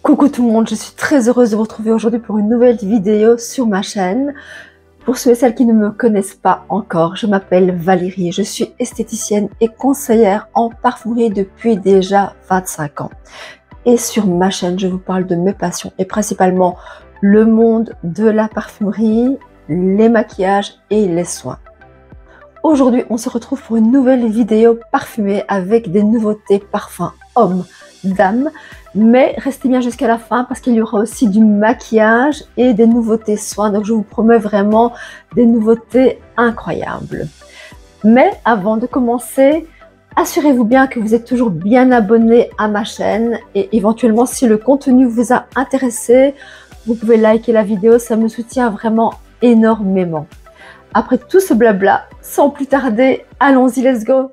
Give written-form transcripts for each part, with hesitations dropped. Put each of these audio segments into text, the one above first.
Coucou tout le monde, je suis très heureuse de vous retrouver aujourd'hui pour une nouvelle vidéo sur ma chaîne. Pour ceux et celles qui ne me connaissent pas encore, je m'appelle Valérie, je suis esthéticienne et conseillère en parfumerie depuis déjà 25 ans. Et sur ma chaîne, je vous parle de mes passions et principalement le monde de la parfumerie, les maquillages et les soins. Aujourd'hui, on se retrouve pour une nouvelle vidéo parfumée avec des nouveautés parfums hommes, dames. Mais restez bien jusqu'à la fin parce qu'il y aura aussi du maquillage et des nouveautés soins. Donc je vous promets vraiment des nouveautés incroyables. Mais avant de commencer, assurez-vous bien que vous êtes toujours bien abonné à ma chaîne. Et éventuellement, si le contenu vous a intéressé, vous pouvez liker la vidéo. Ça me soutient vraiment énormément. Après tout ce blabla, sans plus tarder, allons-y, let's go!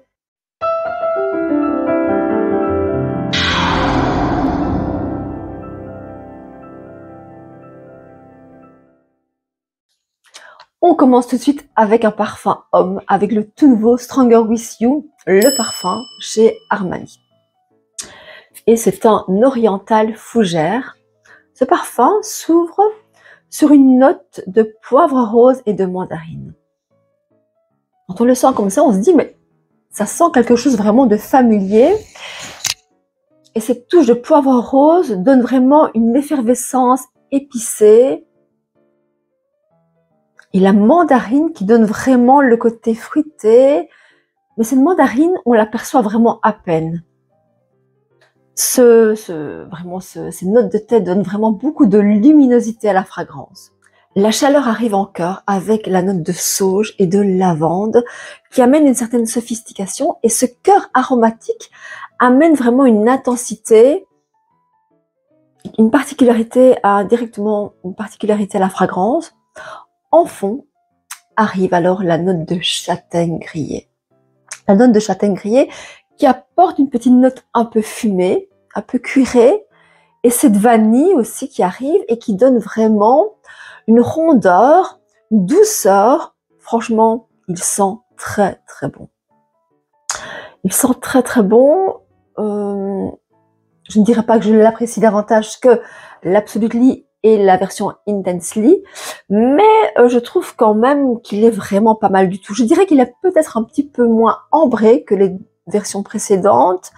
On commence tout de suite avec un parfum homme, avec le tout nouveau Stronger With You, le parfum chez Armani. Et c'est un oriental fougère. Ce parfum s'ouvre sur une note de poivre rose et de mandarine. Quand on le sent comme ça, on se dit, mais ça sent quelque chose vraiment de familier. Et cette touche de poivre rose donne vraiment une effervescence épicée. Et la mandarine qui donne vraiment le côté fruité. Mais cette mandarine, on l'aperçoit vraiment à peine. Ces notes de tête donnent vraiment beaucoup de luminosité à la fragrance. La chaleur arrive en cœur avec la note de sauge et de lavande qui amène une certaine sophistication. Et ce cœur aromatique amène vraiment une intensité, une particularité à la fragrance. En fond, arrive alors la note de châtaigne grillée. La note de châtaigne grillée qui apporte une petite note un peu fumée, un peu cuirée, et cette vanille aussi qui arrive et qui donne vraiment une rondeur, une douceur. Franchement, il sent très très bon. Il sent très très bon. Je ne dirais pas que je l'apprécie davantage que l'Absolutely et la version Intensely, mais je trouve quand même qu'il est vraiment pas mal du tout. Je dirais qu'il est peut-être un petit peu moins ambré que les versions précédentes.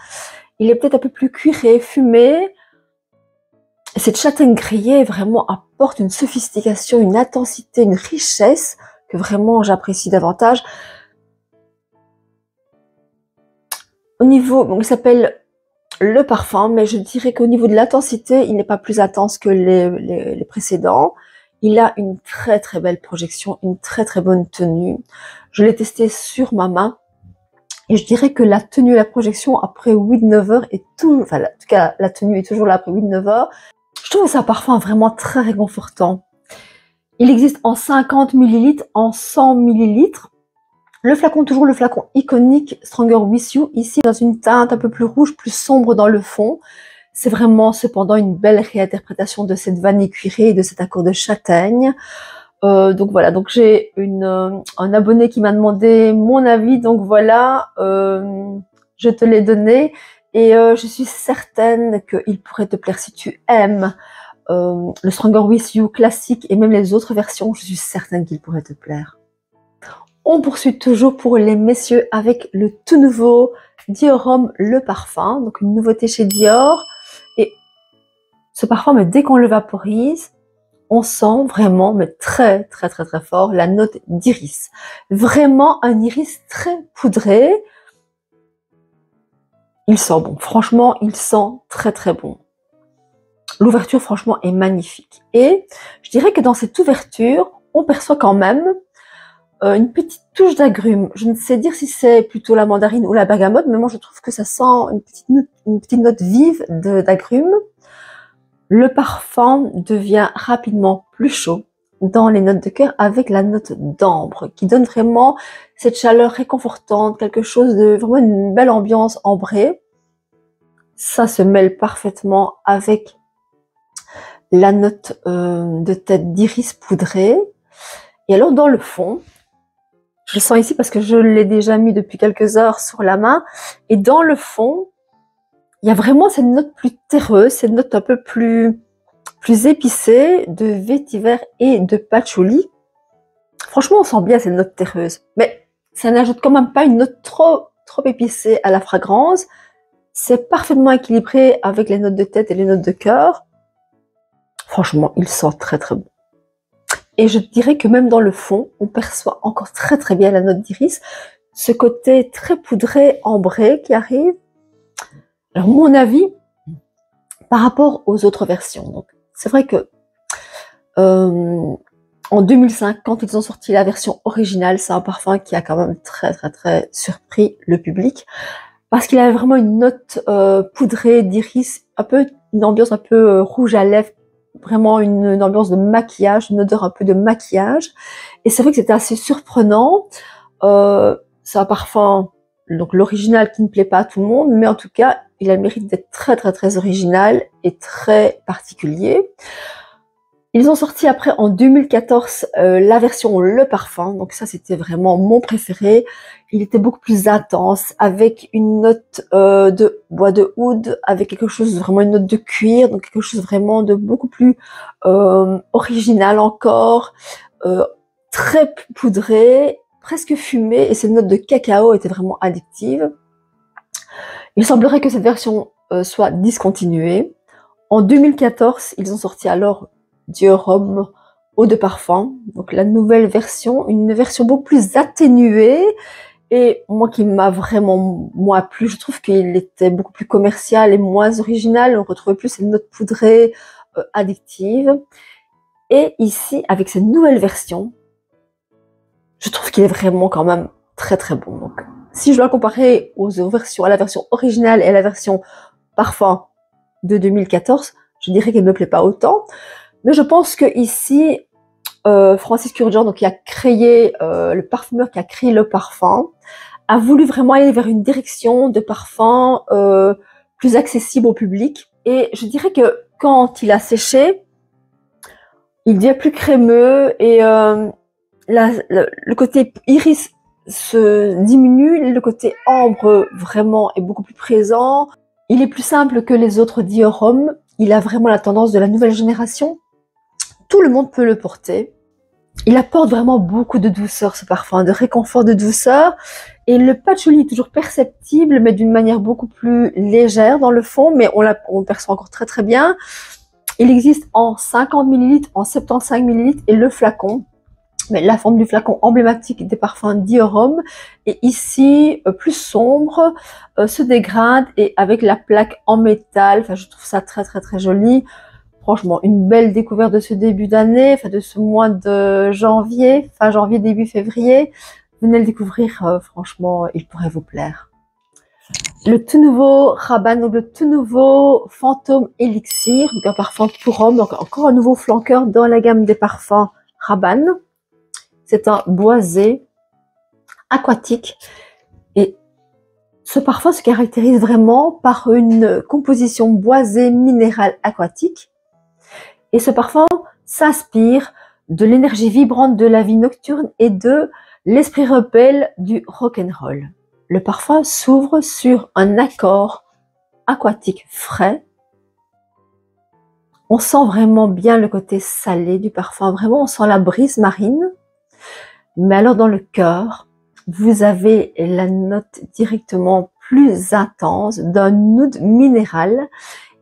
Il est peut-être un peu plus cuiré, fumé. Cette châtaigne grillée vraiment apporte une sophistication, une intensité, une richesse que vraiment j'apprécie davantage. Au niveau, donc il s'appelle le parfum, mais je dirais qu'au niveau de l'intensité, il n'est pas plus intense que les précédents. Il a une très très belle projection, une très très bonne tenue. Je l'ai testé sur ma main et je dirais que la tenue et la projection après 8-9 heures est tout, enfin en tout cas la tenue est toujours là après 8-9 heures. Je trouve que c'est un parfum vraiment très réconfortant. Il existe en 50 ml, en 100 ml. Le flacon, toujours le flacon iconique Stronger With You, ici dans une teinte un peu plus rouge, plus sombre dans le fond. C'est vraiment cependant une belle réinterprétation de cette vanille cuirée et de cet accord de châtaigne. Donc voilà, donc j'ai un abonné qui m'a demandé mon avis, donc voilà, je te l'ai donné. Et je suis certaine qu'il pourrait te plaire si tu aimes le Stronger With You classique et même les autres versions, je suis certaine qu'il pourrait te plaire. On poursuit toujours pour les messieurs avec le tout nouveau Dior Homme le parfum, donc une nouveauté chez Dior. Et ce parfum, mais dès qu'on le vaporise, on sent vraiment, mais très très très très fort, la note d'iris. Vraiment un iris très poudré. Il sent bon, franchement, il sent très très bon. L'ouverture, franchement, est magnifique. Et je dirais que dans cette ouverture, on perçoit quand même une petite touche d'agrumes. Je ne sais dire si c'est plutôt la mandarine ou la bergamote, mais moi je trouve que ça sent une petite note vive d'agrumes. Le parfum devient rapidement plus chaud dans les notes de cœur avec la note d'ambre qui donne vraiment cette chaleur réconfortante, quelque chose de vraiment une belle ambiance ambrée. Ça se mêle parfaitement avec la note de tête d'iris poudré. Et alors dans le fond, je le sens ici parce que je l'ai déjà mis depuis quelques heures sur la main. Et dans le fond, il y a vraiment cette note plus terreuse, cette note un peu plus épicée de vétiver et de patchouli. Franchement, on sent bien cette note terreuse, mais ça n'ajoute quand même pas une note trop épicée à la fragrance. C'est parfaitement équilibré avec les notes de tête et les notes de cœur. Franchement, il sent très très bon. Et je dirais que même dans le fond, on perçoit encore très bien la note d'iris. Ce côté très poudré, ambré qui arrive. Alors, mon avis, par rapport aux autres versions. Donc, c'est vrai que en 2005, quand ils ont sorti la version originale, c'est un parfum qui a quand même très surpris le public. Parce qu'il avait vraiment une note poudrée d'iris, un peu une ambiance un peu rouge à lèvres, vraiment une ambiance de maquillage, une odeur un peu de maquillage. Et c'est vrai que c'était assez surprenant. C'est un parfum, donc l'original qui ne plaît pas à tout le monde, mais en tout cas, il a le mérite d'être très original et très particulier. Ils ont sorti après en 2014 la version Le Parfum, donc ça c'était vraiment mon préféré. Il était beaucoup plus intense, avec une note de bois de oud, avec quelque chose vraiment une note de cuir, donc quelque chose vraiment de beaucoup plus original encore, très poudré, presque fumé, et cette note de cacao était vraiment addictive. Il semblerait que cette version soit discontinuée. En 2014, ils ont sorti alors Dior Homme Eau de Parfum, donc la nouvelle version, une version beaucoup plus atténuée, et moi qui m'a vraiment plu, je trouve qu'il était beaucoup plus commercial et moins original, on retrouvait plus cette note poudrée, addictive. Et ici, avec cette nouvelle version, je trouve qu'il est vraiment quand même très bon. Donc, si je dois comparer à la version originale et à la version parfum de 2014, je dirais qu'elle ne me plaît pas autant. Mais je pense que ici, Francis Kurkdjian, donc qui a créé le parfumeur qui a créé le parfum, a voulu vraiment aller vers une direction de parfum plus accessible au public. Et je dirais que quand il a séché, il devient plus crémeux et le côté iris se diminue, le côté ambre vraiment est beaucoup plus présent. Il est plus simple que les autres Dior Homme. Il a vraiment la tendance de la nouvelle génération. Tout le monde peut le porter. Il apporte vraiment beaucoup de douceur, ce parfum, de réconfort, de douceur. Et le patchouli est toujours perceptible, mais d'une manière beaucoup plus légère dans le fond, mais on le perçoit encore très bien. Il existe en 50 ml, en 75 ml, et le flacon, mais la forme du flacon emblématique des parfums Dior Homme, est ici plus sombre, se dégrade, et avec la plaque en métal, enfin je trouve ça très joli. Franchement, une belle découverte de ce début d'année, enfin de ce mois de janvier, fin janvier, début février. Venez le découvrir, franchement, il pourrait vous plaire. Le tout nouveau Rabanne, donc le tout nouveau Fantôme Elixir, donc un parfum pour homme, donc encore un nouveau flanqueur dans la gamme des parfums Rabanne. C'est un boisé aquatique et ce parfum se caractérise vraiment par une composition boisée minérale aquatique. Et ce parfum s'inspire de l'énergie vibrante de la vie nocturne et de l'esprit rebelle du rock'n'roll. Le parfum s'ouvre sur un accord aquatique frais. On sent vraiment bien le côté salé du parfum, vraiment on sent la brise marine. Mais alors dans le cœur, vous avez la note directement plus intense d'un oud minéral.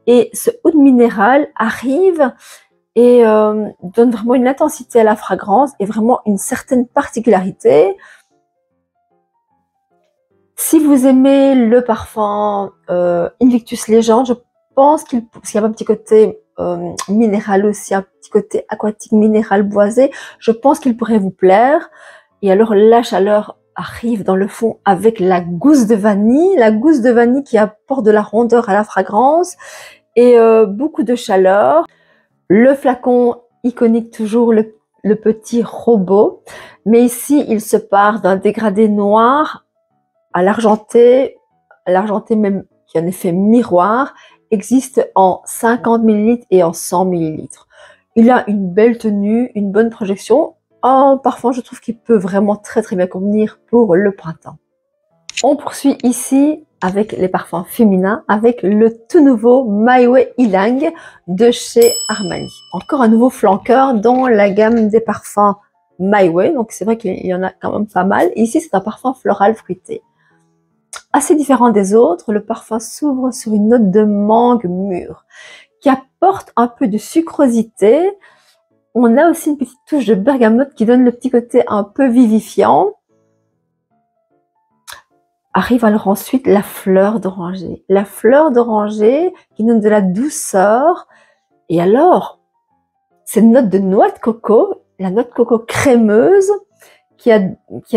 Et ce oud minéral arrive et donne vraiment une intensité à la fragrance et vraiment une certaine particularité. Si vous aimez le parfum Invictus Legend, je pense qu'il y a un petit côté minéral aussi, un petit côté aquatique minéral boisé, je pense qu'il pourrait vous plaire. Et alors la chaleur arrive dans le fond avec la gousse de vanille qui apporte de la rondeur à la fragrance et beaucoup de chaleur. Le flacon iconique toujours, le petit robot, mais ici il se part d'un dégradé noir à l'argenté même qui a un effet miroir, existe en 50 ml et en 100 ml. Il a une belle tenue, une bonne projection. Un parfum, je trouve qu'il peut vraiment très bien convenir pour le printemps. On poursuit ici avec les parfums féminins, avec le tout nouveau My Way Ylang de chez Armani. Encore un nouveau flanqueur dans la gamme des parfums My Way, donc c'est vrai qu'il y en a quand même pas mal. Ici, c'est un parfum floral fruité. Assez différent des autres, le parfum s'ouvre sur une note de mangue mûre qui apporte un peu de sucrosité. On a aussi une petite touche de bergamote qui donne le petit côté un peu vivifiant. Arrive alors ensuite la fleur d'oranger. La fleur d'oranger qui donne de la douceur. Et alors, cette note de noix de coco, la noix de coco crémeuse, qui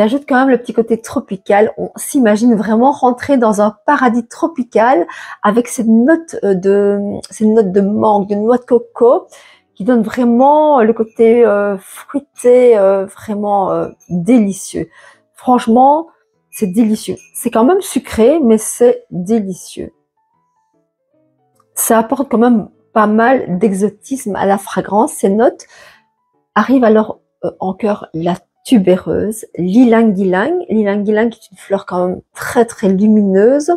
ajoute quand même le petit côté tropical. On s'imagine vraiment rentrer dans un paradis tropical avec cette note de mangue, de noix de coco, qui donne vraiment le côté fruité, vraiment délicieux. Franchement, c'est délicieux. C'est quand même sucré, mais c'est délicieux. Ça apporte quand même pas mal d'exotisme à la fragrance. Ces notes arrivent alors en cœur la tubéreuse, l'ylang ylang. L'ylang ylang qui est une fleur quand même très très lumineuse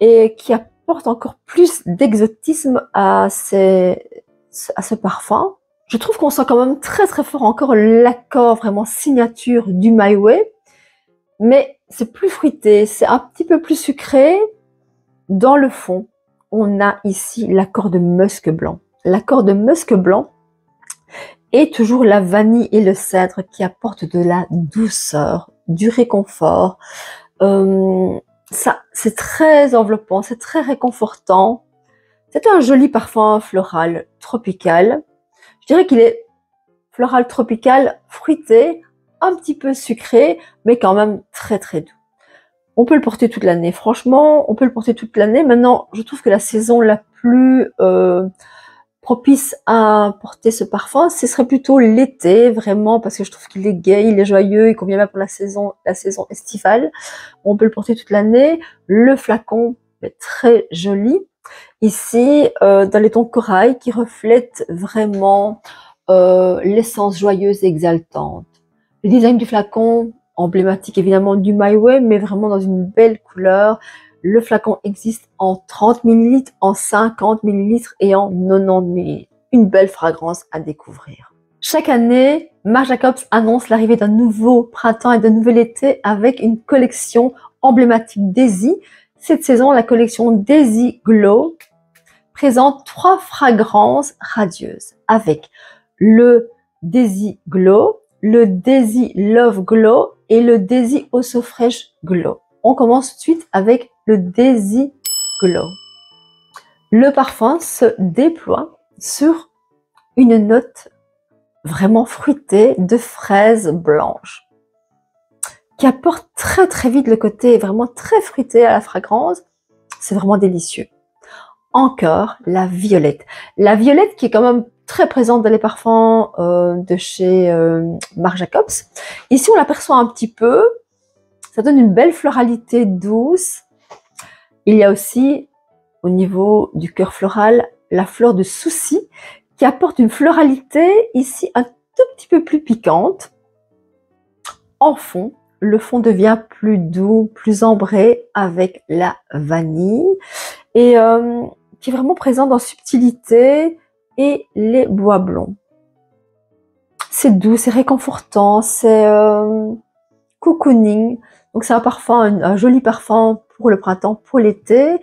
et qui apporte encore plus d'exotisme à ce parfum. Je trouve qu'on sent quand même très très fort encore l'accord vraiment signature du My Way, mais c'est plus fruité, c'est un petit peu plus sucré. Dans le fond, on a ici l'accord de musc blanc. L'accord de musc blanc et toujours la vanille et le cèdre qui apportent de la douceur, du réconfort. Ça, c'est très enveloppant, c'est très réconfortant. C'est un joli parfum floral tropical. Je dirais qu'il est floral tropical, fruité, un petit peu sucré, mais quand même très très doux. On peut le porter toute l'année. Franchement, on peut le porter toute l'année. Maintenant, je trouve que la saison la plus propice à porter ce parfum, ce serait plutôt l'été, vraiment, parce que je trouve qu'il est gai, il est joyeux, il convient bien pour la saison estivale. On peut le porter toute l'année. Le flacon est très joli. Ici, dans les tons corail, qui reflètent vraiment l'essence joyeuse et exaltante. Le design du flacon, emblématique évidemment du My Way, mais vraiment dans une belle couleur. Le flacon existe en 30 ml, en 50 ml et en 90 ml. Une belle fragrance à découvrir. Chaque année, Marc Jacobs annonce l'arrivée d'un nouveau printemps et d'un nouvel été avec une collection emblématique Daisy. Cette saison, la collection Daisy Glow présente 3 fragrances radieuses avec le Daisy Glow, le Daisy Love Glow et le Daisy Eau Fraîche Glow. On commence tout de suite avec le Daisy Glow. Le parfum se déploie sur une note vraiment fruitée de fraises blanches qui apporte très très vite le côté vraiment très fruité à la fragrance. C'est vraiment délicieux. Encore la violette. La violette qui est quand même très présente dans les parfums de chez Marc Jacobs. Ici, on l'aperçoit un petit peu. Ça donne une belle floralité douce. Il y a aussi, au niveau du cœur floral, la fleur de souci qui apporte une floralité ici un tout petit peu plus piquante. En fond, le fond devient plus doux, plus ambré avec la vanille et qui est vraiment présent dans subtilité et les bois blonds. C'est doux, c'est réconfortant, c'est cocooning. Donc c'est un parfum, un joli parfum pour le printemps, pour l'été.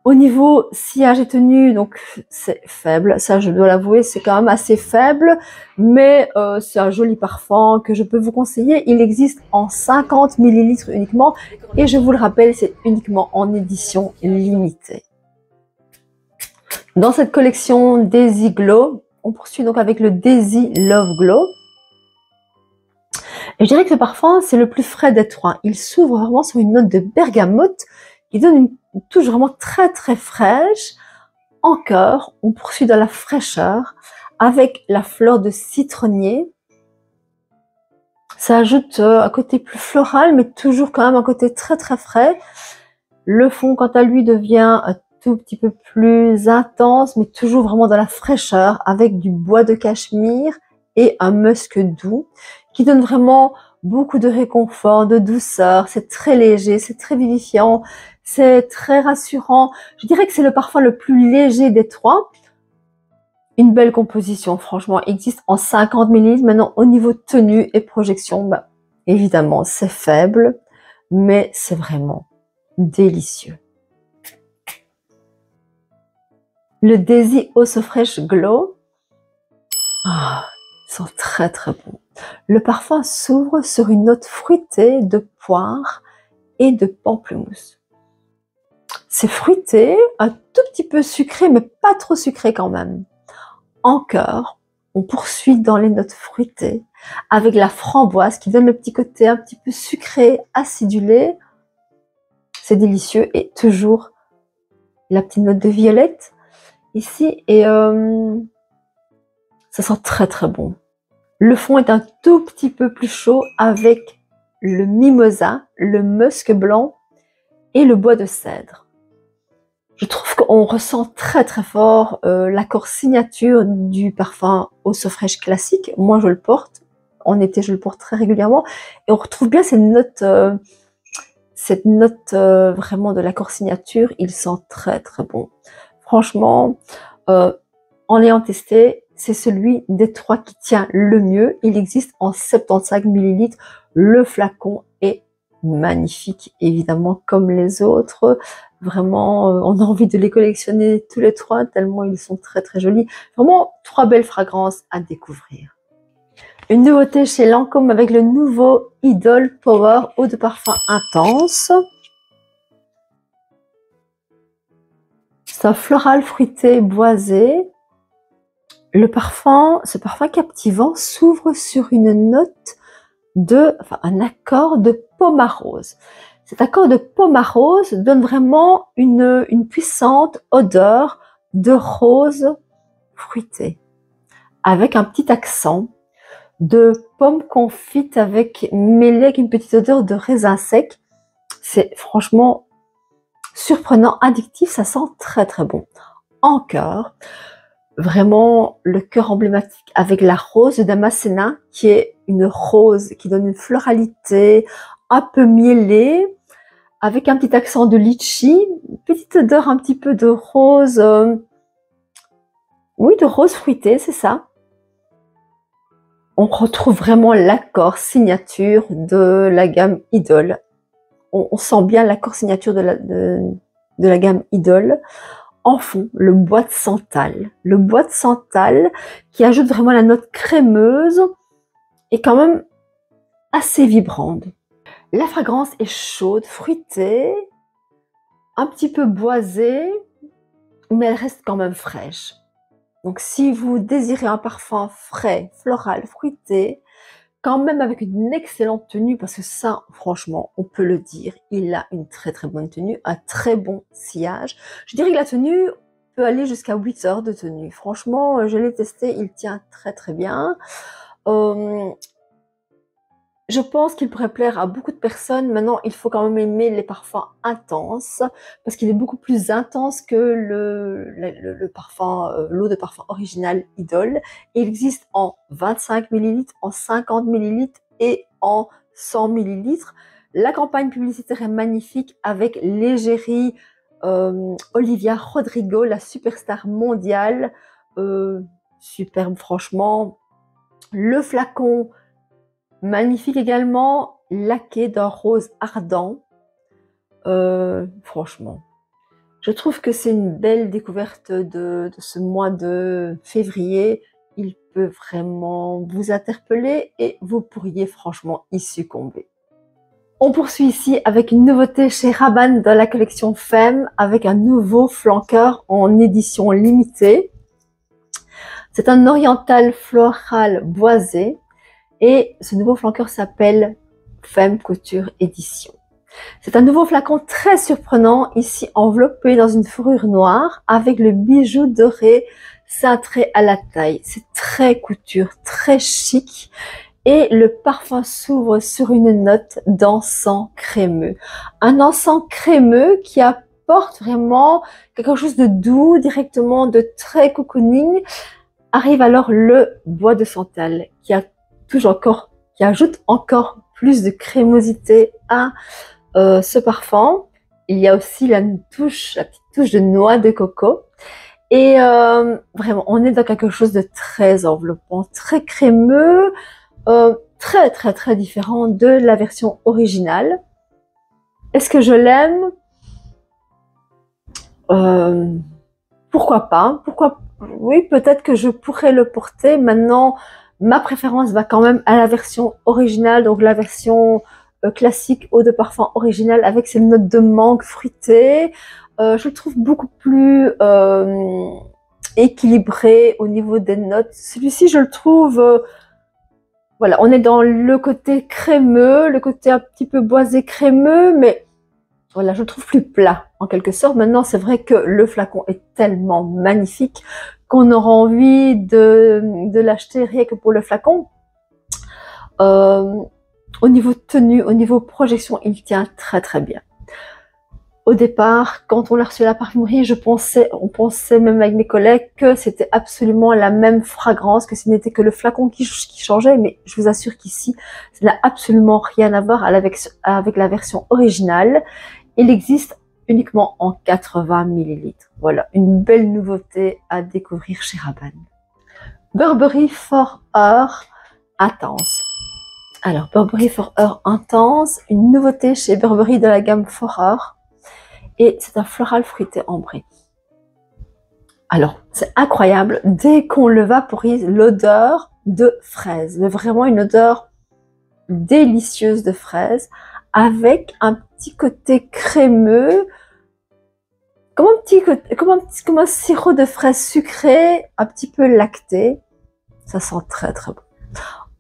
Au niveau sillage et tenue, donc c'est faible, ça je dois l'avouer, c'est quand même assez faible, mais c'est un joli parfum que je peux vous conseiller. Il existe en 50 ml uniquement et je vous le rappelle, c'est uniquement en édition limitée. Dans cette collection Daisy Glow, on poursuit donc avec le Daisy Love Glow. Et je dirais que ce parfum, c'est le plus frais des trois. Il s'ouvre vraiment sur une note de bergamote qui donne une touche vraiment très très fraîche. Encore, on poursuit dans la fraîcheur avec la fleur de citronnier. Ça ajoute un côté plus floral, mais toujours quand même un côté très très frais. Le fond, quant à lui, devient un tout petit peu plus intense, mais toujours vraiment dans la fraîcheur avec du bois de cachemire et un musc doux qui donne vraiment beaucoup de réconfort, de douceur, c'est très léger, c'est très vivifiant, c'est très rassurant. Je dirais que c'est le parfum le plus léger des trois. Une belle composition, franchement, existe en 50 ml. Maintenant, au niveau tenue et projection, bah, évidemment, c'est faible, mais c'est vraiment délicieux. Le Daisy Eau So Fresh Glow. Ah, ils sont très très bons. Le parfum s'ouvre sur une note fruitée de poire et de pamplemousse. C'est fruité, un tout petit peu sucré, mais pas trop sucré quand même. En cœur, on poursuit dans les notes fruitées avec la framboise qui donne le petit côté un petit peu sucré, acidulé. C'est délicieux et toujours la petite note de violette ici et ça sent très très bon. Le fond est un tout petit peu plus chaud avec le mimosa, le musc blanc et le bois de cèdre. Je trouve qu'on ressent très très fort l'accord signature du parfum Eau So Fresh classique. Moi je le porte, en été je le porte très régulièrement et on retrouve bien cette note vraiment de l'accord signature. Il sent très très bon. Franchement, en l'ayant testé, c'est celui des trois qui tient le mieux. Il existe en 75 ml. Le flacon est magnifique, évidemment, comme les autres. Vraiment, on a envie de les collectionner tous les trois, tellement ils sont très très jolis. Vraiment, trois belles fragrances à découvrir. Une nouveauté chez Lancôme avec le nouveau Idol Power Eau de Parfum Intense. C'est un floral fruité boisé. Ce parfum captivant s'ouvre sur une note un accord de pommard rose. Cet accord de pommard rose donne vraiment une puissante odeur de rose fruitée, avec un petit accent de pomme confite mêlé avec une petite odeur de raisin sec. C'est franchement surprenant, addictif, ça sent très très bon. En cœur, vraiment le cœur emblématique avec la rose de Damascena, qui est une rose qui donne une floralité un peu mielée, avec un petit accent de litchi, une petite odeur un petit peu de rose, oui, de rose fruitée, c'est ça. On retrouve vraiment l'accord signature de la gamme Idol. On sent bien l'accord signature de la gamme Idol. En fond, le bois de santal. Le bois de santal qui ajoute vraiment la note crémeuse et quand même assez vibrante. La fragrance est chaude, fruitée, un petit peu boisée, mais elle reste quand même fraîche. Donc si vous désirez un parfum frais, floral, fruité, quand même avec une excellente tenue, parce que ça, franchement, on peut le dire, il a une très très bonne tenue, un très bon sillage. Je dirais que la tenue peut aller jusqu'à 8 heures de tenue. Franchement, je l'ai testé, il tient très très bien. Je pense qu'il pourrait plaire à beaucoup de personnes. Maintenant, il faut quand même aimer les parfums intenses, parce qu'il est beaucoup plus intense que l'eau de parfum original Idol. Il existe en 25 ml, en 50 ml et en 100 ml. La campagne publicitaire est magnifique avec l'égérie Olivia Rodrigo, la superstar mondiale. Superbe, franchement. Le flacon, magnifique également, laqué d'un rose ardent. Franchement, je trouve que c'est une belle découverte de ce mois de février. Il peut vraiment vous interpeller et vous pourriez franchement y succomber. On poursuit ici avec une nouveauté chez Rabanne dans la collection Femme avec un nouveau flanqueur en édition limitée. C'est un oriental floral boisé. Et ce nouveau flanqueur s'appelle Femme Couture Édition. C'est un nouveau flacon très surprenant, ici enveloppé dans une fourrure noire avec le bijou doré cintré à la taille. C'est très couture, très chic. Et le parfum s'ouvre sur une note d'encens crémeux. Un encens crémeux qui apporte vraiment quelque chose de doux, directement de très cocooning. Arrive alors le bois de santal qui ajoute encore plus de crémosité à ce parfum. Il y a aussi la petite touche de noix de coco. Et vraiment, on est dans quelque chose de très enveloppant, très crémeux, très différent de la version originale. Est-ce que je l'aime? Pourquoi pas? Oui, peut-être que je pourrais le porter. Maintenant, ma préférence va quand même à la version originale, donc la version classique eau de parfum originale avec ses notes de mangue fruitée. Je le trouve beaucoup plus équilibré au niveau des notes. Celui-ci, je le trouve... voilà, on est dans le côté crémeux, le côté un petit peu boisé crémeux, mais voilà, je le trouve plus plat, en quelque sorte. Maintenant, c'est vrai que le flacon est tellement magnifique qu'on aura envie de l'acheter rien que pour le flacon. Au niveau tenue, au niveau projection, il tient très bien. Au départ, quand on l'a reçu à la parfumerie, on pensait même avec mes collègues que c'était absolument la même fragrance, que ce n'était que le flacon qui changeait, mais je vous assure qu'ici, ça n'a absolument rien à voir avec la version originale. Il existe uniquement en 80 ml. Voilà, une belle nouveauté à découvrir chez Rabanne. Burberry For Her Intense. Alors, Burberry For Her Intense, une nouveauté chez Burberry de la gamme For Her. Et c'est un floral fruité ambré. Alors, c'est incroyable. Dès qu'on le vaporise, l'odeur de fraise. Mais vraiment une odeur délicieuse de fraise avec un petit côté crémeux, comme un sirop de fraise sucré, un petit peu lacté. Ça sent très bon.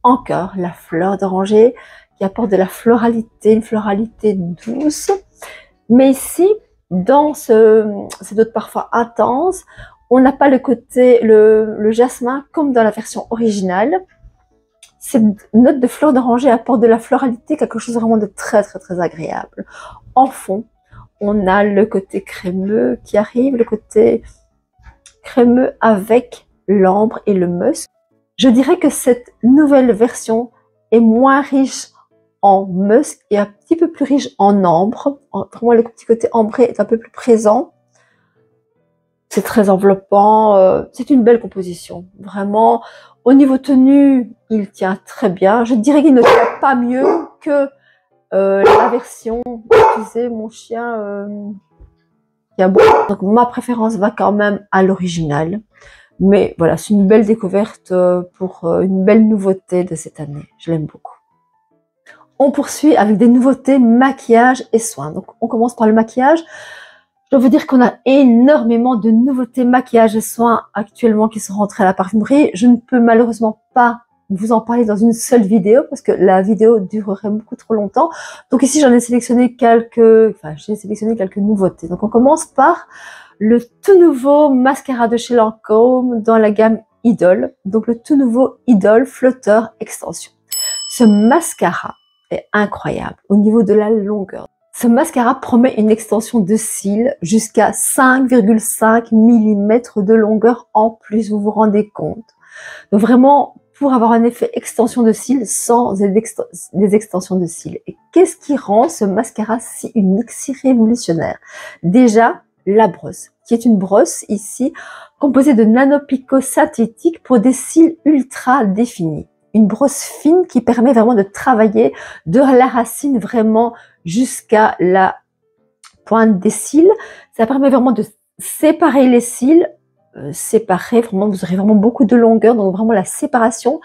Encore la fleur d'oranger qui apporte de la floralité, une floralité douce. Mais ici, dans cette eau de parfum intense, on n'a pas le côté, le jasmin comme dans la version originale. Cette note de fleur d'oranger apporte de la floralité, quelque chose vraiment de très agréable. En fond, on a le côté crémeux qui arrive, le côté crémeux avec l'ambre et le musc. Je dirais que cette nouvelle version est moins riche en musc et un petit peu plus riche en ambre. Vraiment, le petit côté ambré est un peu plus présent. C'est très enveloppant. C'est une belle composition. Vraiment, au niveau tenue, il tient très bien. Je dirais qu'il ne tient pas mieux que la version. Excusez, mon chien qui aboie. Donc, ma préférence va quand même à l'original. Mais voilà, c'est une belle découverte pour une belle nouveauté de cette année. Je l'aime beaucoup. On poursuit avec des nouveautés maquillage et soins. Donc, on commence par le maquillage. Je dois vous dire qu'on a énormément de nouveautés maquillage et soins actuellement qui sont rentrées à la parfumerie. Je ne peux malheureusement pas vous en parler dans une seule vidéo parce que la vidéo durerait beaucoup trop longtemps. Donc ici, j'ai sélectionné quelques nouveautés. Donc, on commence par le tout nouveau mascara de chez Lancôme dans la gamme Idol. Donc, le tout nouveau Idol Flotteur Extension. Ce mascara est incroyable au niveau de la longueur. Ce mascara promet une extension de cils jusqu'à 5,5 mm de longueur en plus, vous vous rendez compte. Donc vraiment, pour avoir un effet extension de cils sans des extensions de cils. Et qu'est-ce qui rend ce mascara si unique, si révolutionnaire? Déjà, la brosse, qui est une brosse ici composée de nanopicots synthétiques pour des cils ultra définis. Une brosse fine qui permet vraiment de travailler de la racine vraiment jusqu'à la pointe des cils. Ça permet vraiment de séparer les cils, vraiment, vous aurez vraiment beaucoup de longueur, donc vraiment la séparation,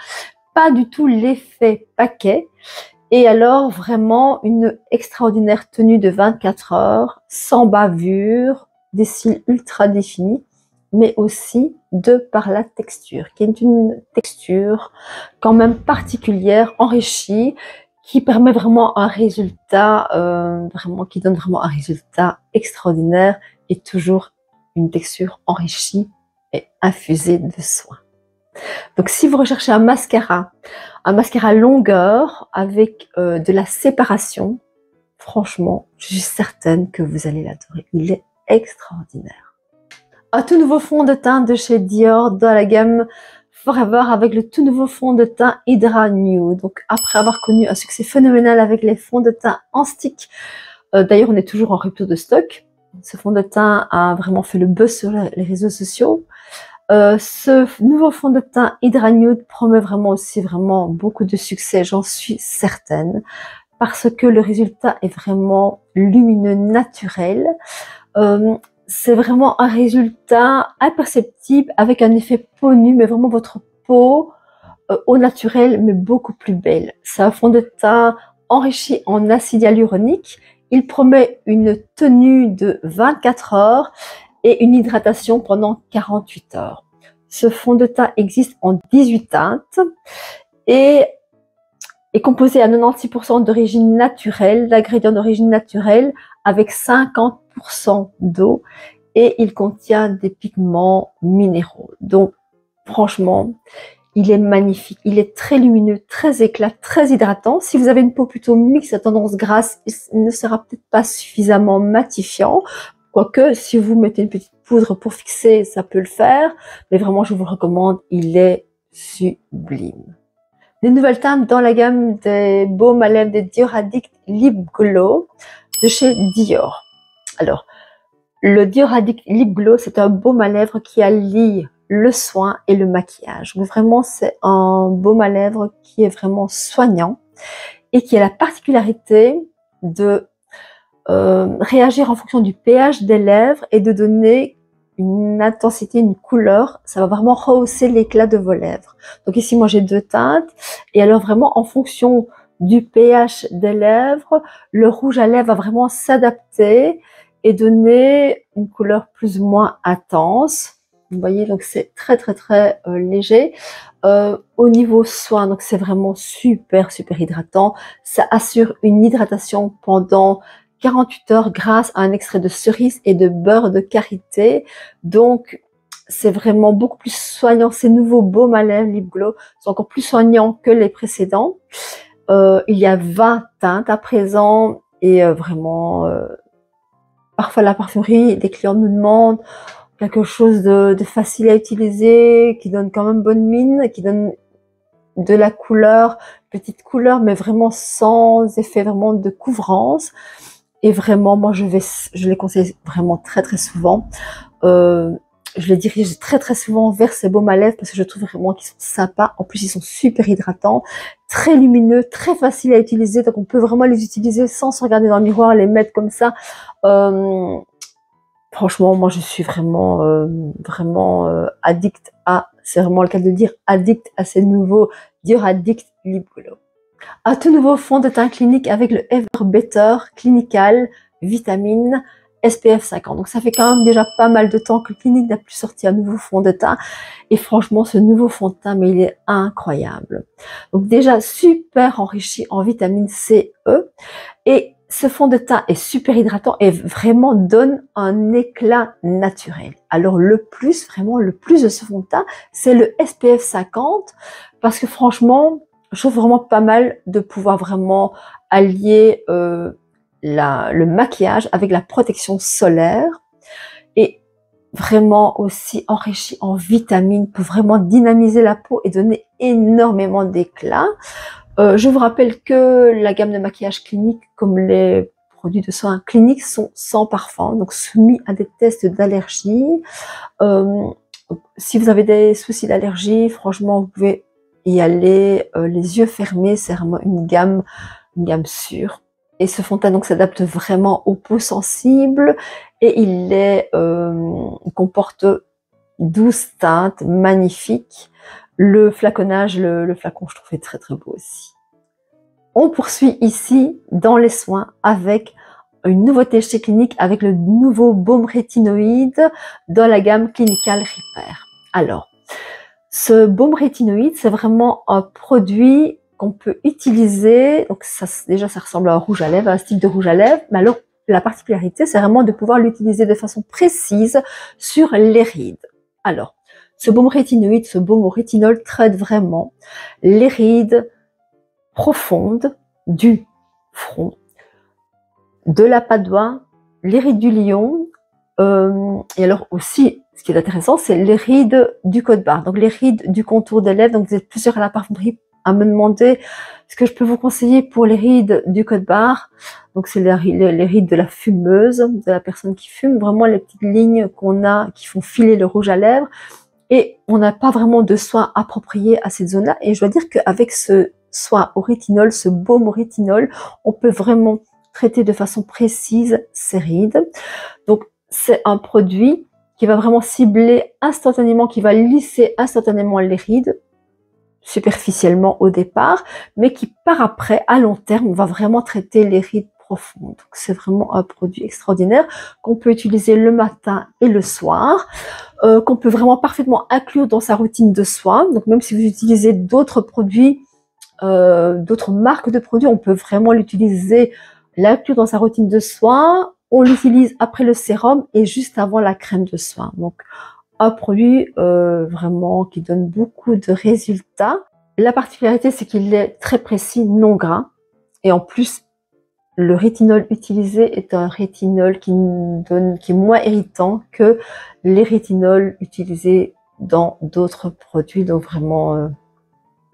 pas du tout l'effet paquet. Et alors vraiment une extraordinaire tenue de 24 heures, sans bavure, des cils ultra définis, mais aussi de par la texture, qui est une texture quand même particulière, enrichie, qui permet vraiment un résultat, qui donne vraiment un résultat extraordinaire et toujours une texture enrichie et infusée de soin. Donc si vous recherchez un mascara longueur avec de la séparation, franchement, je suis certaine que vous allez l'adorer. Il est extraordinaire. Un tout nouveau fond de teint de chez Dior dans la gamme Forever avec le tout nouveau fond de teint Hydra Nude. Donc après avoir connu un succès phénoménal avec les fonds de teint en stick, d'ailleurs on est toujours en rupture de stock. Ce fond de teint a vraiment fait le buzz sur les réseaux sociaux. Ce nouveau fond de teint Hydra Nude promet vraiment aussi beaucoup de succès, j'en suis certaine, parce que le résultat est vraiment lumineux, naturel. C'est vraiment un résultat imperceptible avec un effet peau nue, mais vraiment votre peau au naturel, mais beaucoup plus belle. C'est un fond de teint enrichi en acide hyaluronique. Il promet une tenue de 24 heures et une hydratation pendant 48 heures. Ce fond de teint existe en 18 teintes et est composé à 96% d'origine naturelle, d'ingrédients d'origine naturelle avec 50% d'eau et il contient des pigments minéraux. Donc franchement, il est magnifique, il est très lumineux, très éclat, très hydratant. Si vous avez une peau plutôt mixte à tendance grasse, il ne sera peut-être pas suffisamment matifiant. Quoique, si vous mettez une petite poudre pour fixer, ça peut le faire. Mais vraiment, je vous le recommande, il est sublime. Des nouvelles teintes dans la gamme des baumes à lèvres des Dior Addict Lip Glow de chez Dior. Alors, le Dior Addict Lip Glow, c'est un baume à lèvres qui allie le soin et le maquillage. Donc vraiment, c'est un baume à lèvres qui est vraiment soignant et qui a la particularité de réagir en fonction du pH des lèvres et de donner une intensité, une couleur. Ça va vraiment rehausser l'éclat de vos lèvres. Donc ici, moi, j'ai 2 teintes. Et alors vraiment, en fonction du pH des lèvres, le rouge à lèvres va vraiment s'adapter et donner une couleur plus ou moins intense. Vous voyez, donc c'est très léger. Au niveau soin, donc c'est vraiment super hydratant. Ça assure une hydratation pendant 48 heures grâce à un extrait de cerise et de beurre de karité. Donc c'est vraiment beaucoup plus soignant. Ces nouveaux baumes à lèvres Lip Glow sont encore plus soignants que les précédents. Il y a 20 teintes à présent et parfois la parfumerie, des clients nous demandent quelque chose de facile à utiliser, qui donne quand même bonne mine, qui donne de la couleur, petite couleur, mais vraiment sans effet vraiment de couvrance. Et vraiment, moi, je les conseille vraiment très souvent. Je les dirige très souvent vers ces baumes à lèvres parce que je trouve vraiment qu'ils sont sympas. En plus, ils sont super hydratants, très lumineux, très faciles à utiliser. Donc, on peut vraiment les utiliser sans se regarder dans le miroir, les mettre comme ça. Franchement, moi, je suis vraiment addict à, c'est vraiment le cas de dire, addict à ces nouveaux Dior Addict Lip Glow. Un tout nouveau fond de teint clinique avec le Ever Better Clinical Vitamine SPF 50. Donc ça fait quand même déjà pas mal de temps que Clinique n'a plus sorti un nouveau fond de teint. Et franchement, ce nouveau fond de teint, mais il est incroyable. Donc déjà super enrichi en vitamine C, E. Et ce fond de teint est super hydratant et vraiment donne un éclat naturel. Alors le plus de ce fond de teint, c'est le SPF 50 parce que franchement, je trouve vraiment pas mal de pouvoir vraiment allier le maquillage avec la protection solaire et vraiment aussi enrichi en vitamines pour vraiment dynamiser la peau et donner énormément d'éclat. Je vous rappelle que la gamme de maquillage clinique, comme les produits de soins cliniques, sont sans parfum, donc soumis à des tests d'allergie. Si vous avez des soucis d'allergie, franchement, vous pouvez y aller les yeux fermés. C'est vraiment une gamme sûre. Et ce fond de teint donc s'adapte vraiment aux peaux sensibles et il comporte 12 teintes magnifiques. Le flaconnage, le flacon, je trouvais très beau aussi. On poursuit ici dans les soins avec une nouveauté chez Clinique avec le nouveau baume rétinoïde dans la gamme Clinical Repair. Alors, ce baume rétinoïde, c'est vraiment un produit qu'on peut utiliser. Donc déjà, ça ressemble à un rouge à lèvres, à un style de rouge à lèvres. Mais alors, la particularité, c'est vraiment de pouvoir l'utiliser de façon précise sur les rides. Alors, ce baume rétinoïde, ce baume au rétinol traite vraiment les rides profondes du front, de la patte d'oie, les rides du lion, et alors aussi ce qui est intéressant, c'est les rides du code-barre, donc les rides du contour des lèvres. Donc vous êtes plusieurs à la parfumerie à me demander ce que je peux vous conseiller pour les rides du code-barre. Donc c'est les rides de la fumeuse, de la personne qui fume, vraiment les petites lignes qu'on a qui font filer le rouge à lèvres. Et on n'a pas vraiment de soin approprié à cette zone-là. Et je dois dire qu'avec ce soin au rétinol, ce baume au rétinol, on peut vraiment traiter de façon précise ces rides. Donc c'est un produit qui va vraiment cibler instantanément, qui va lisser instantanément les rides, superficiellement au départ, mais qui par après, à long terme, va vraiment traiter les rides profondes. Donc c'est vraiment un produit extraordinaire qu'on peut utiliser le matin et le soir, qu'on peut vraiment parfaitement inclure dans sa routine de soins. Donc même si vous utilisez d'autres produits, d'autres marques de produits, on peut vraiment l'utiliser, l'inclure dans sa routine de soins. On l'utilise après le sérum et juste avant la crème de soin. Donc un produit vraiment qui donne beaucoup de résultats. La particularité, c'est qu'il est très précis, non gras. Et en plus, le rétinol utilisé est un rétinol qui est moins irritant que les rétinols utilisés dans d'autres produits. Donc vraiment,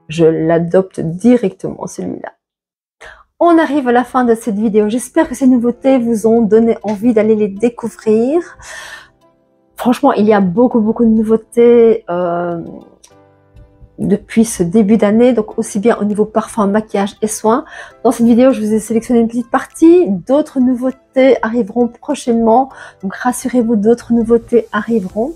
je l'adopte directement, celui-là. On arrive à la fin de cette vidéo. J'espère que ces nouveautés vous ont donné envie d'aller les découvrir. Franchement, il y a beaucoup de nouveautés depuis ce début d'année, donc aussi bien au niveau parfum, maquillage et soins. Dans cette vidéo, je vous ai sélectionné une petite partie. D'autres nouveautés arriveront prochainement, donc rassurez-vous, d'autres nouveautés arriveront.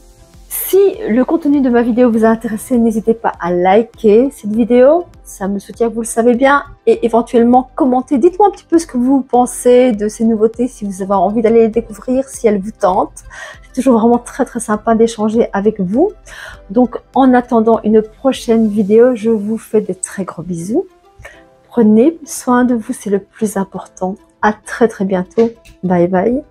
Si le contenu de ma vidéo vous a intéressé, n'hésitez pas à liker cette vidéo, ça me soutient, vous le savez bien, et éventuellement commenter. Dites-moi un petit peu ce que vous pensez de ces nouveautés, si vous avez envie d'aller les découvrir, si elles vous tentent. C'est toujours vraiment très sympa d'échanger avec vous. Donc en attendant une prochaine vidéo, je vous fais de très gros bisous. Prenez soin de vous, c'est le plus important. À très bientôt. Bye bye.